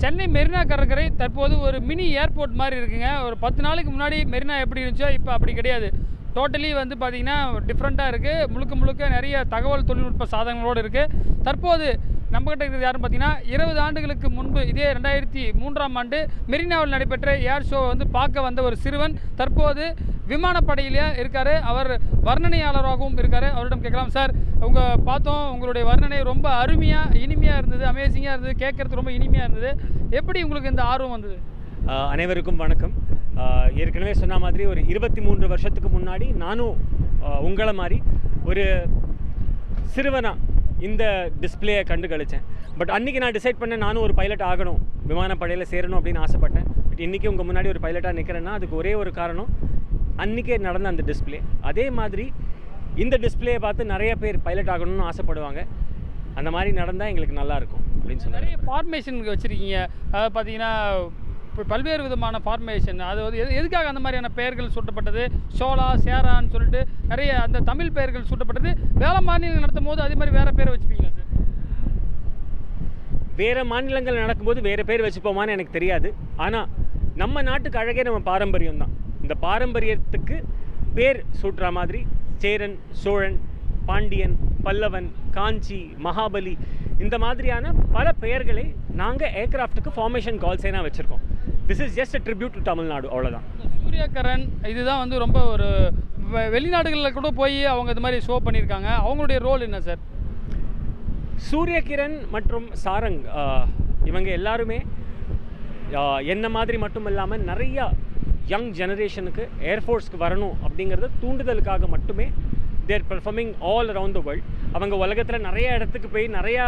சென்னை மெரினா கடற்கரை தற்போது ஒரு மினி ஏர்போர்ட் மாதிரி இருக்குங்க. ஒரு 10 நாளுக்கு முன்னாடி மெரினா எப்படி இருந்துச்சோ இப்போ அப்படி கிடையாது. டோட்டலி வந்து பார்த்திங்கன்னா டிஃப்ரெண்ட்டாக இருக்குது. முழுக்க நிறைய தகவல் தொழில்நுட்ப சாதனங்களோடு இருக்குது. தற்போது நம்மகிட்ட இருக்கிறது யாருன்னு பார்த்தீங்கன்னா 20 ஆண்டுகளுக்கு முன்பு இதே 2003ஆம் ஆண்டு மெரினாவில் நடைபெற்ற ஏர் ஷோ வந்து பார்க்க வந்த ஒரு சிறுவன் தற்போது விமானப்படையிலே இருக்கார். அவர் வர்ணனையாளராகவும் இருக்கார். அவரிடம் கேட்கலாம். சார், உங்களுடைய வர்ணனை ரொம்ப அருமையாக இனிமையாக இருந்தது, அமேசிங்காக இருந்தது, கேட்குறதுக்கு ரொம்ப இனிமையாக இருந்தது. எப்படி உங்களுக்கு இந்த ஆர்வம் வந்தது? அனைவருக்கும் வணக்கம். ஏற்கனவே சொன்ன மாதிரி ஒரு 23 வருஷத்துக்கு முன்னாடி நானும் உங்களை மாதிரி ஒரு சிறுவனாக இந்த டிஸ்பிளேயை கண்டு கழித்தேன். பட் அன்றைக்கி நான் டிசைட் பண்ணேன் நானும் ஒரு பைலட் ஆகணும், விமானப்படையில் சேரணும் அப்படின்னு ஆசைப்பட்டேன். பட் இன்றைக்கி உங்கள் முன்னாடி ஒரு பைலட்டாக நிற்கிறேன்னா அதுக்கு ஒரே ஒரு காரணம், அன்றைக்கே நடந்த அந்த டிஸ்பிளே. அதே மாதிரி இந்த டிஸ்பிளேயை பார்த்து நிறைய பேர் பைலட் ஆகணும்னு ஆசைப்படுவாங்க. அந்த மாதிரி நடந்தால் எங்களுக்கு நல்லாயிருக்கும் அப்படின்னு சொல்லி நிறைய ஃபார்மேஷன் வச்சுருக்கீங்க. அதாவது பார்த்தீங்கன்னா பல்வேறு விதமான ஃபார்மேஷன். அது வந்து எதுக்காக அந்த மாதிரியான பெயர்கள் சூட்டப்பட்டது? ஷோலா, சேரான்னு சொல்லிட்டு நிறைய அந்த தமிழ் பெயர்கள் சூட்டப்பட்டது. வேலை மாநிலங்கள் நடத்தும் போது அதே மாதிரி வேறு பேர் வச்சுப்பீங்களா சார்? வேறு மாநிலங்கள் நடக்கும்போது வேறு பேர் வச்சுப்போமான்னு எனக்கு தெரியாது. ஆனால் நம்ம நாட்டுக்கு அழகே நம்ம பாரம்பரியம் தான். இந்த பாரம்பரியத்துக்கு பேர் சூட்டுற மாதிரி சேரன், சோழன், பாண்டியன், பல்லவன், காஞ்சி, மகாபலி இந்த மாதிரியான பல பெயர்களை நாங்கள் ஏர்கிராஃப்ட்டுக்கு ஃபார்மேஷன் கால்ஸேனா வச்சுருக்கோம். This is just a tribute to Tamil Nadu, அவ்வளோதான். சூரியகரன் இதுதான் வந்து ரொம்ப ஒரு வெளிநாடுகளில் கூட போய் அவங்க இது மாதிரி ஷோ பண்ணியிருக்காங்க. அவங்களுடைய ரோல் என்ன சார்? சூரியகிரண் மற்றும் சாரங் இவங்க எல்லாருமே என்ன மாதிரி மட்டும் இல்லாமல் நிறையா யங் ஜெனரேஷனுக்கு ஏர்ஃபோர்ஸ்க்கு வரணும் அப்படிங்கிறத தூண்டுதலுக்காக மட்டுமே they're performing all around the world. அவங்க உலகத்தில் நிறைய இடத்துக்கு போய் நிறையா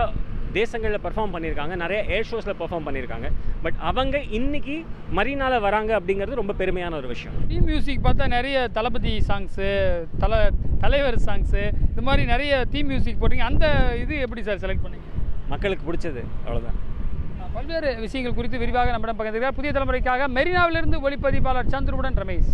தேசங்களில் பெர்ஃபார்ம் பண்ணியிருக்காங்க, நிறைய ஏர் ஷோஸில் பெர்ஃபார்ம் பண்ணியிருக்காங்க. பட் அவங்க இன்றைக்கி மரீனாவில் வராங்க அப்படிங்கிறது ரொம்ப பெருமையான ஒரு விஷயம். தீம் மியூசிக் பார்த்தா நிறைய தளபதி சாங்ஸு, தலைவர் சாங்ஸு, இது மாதிரி நிறைய தீம் மியூசிக் போட்டிங்க. அந்த இது எப்படி சார் செலக்ட் பண்ணீங்க? மக்களுக்கு பிடிச்சது, அவ்வளோதான். பல்வேறு விஷயங்கள் குறித்து விரிவாக நம்மிடம் பகிர்ந்துக்கிறார் புதிய தலைமுறைக்காக மெரினாவிலிருந்து ஒளிப்பதிவாளர் சந்துருவுடன் ரமேஷ்.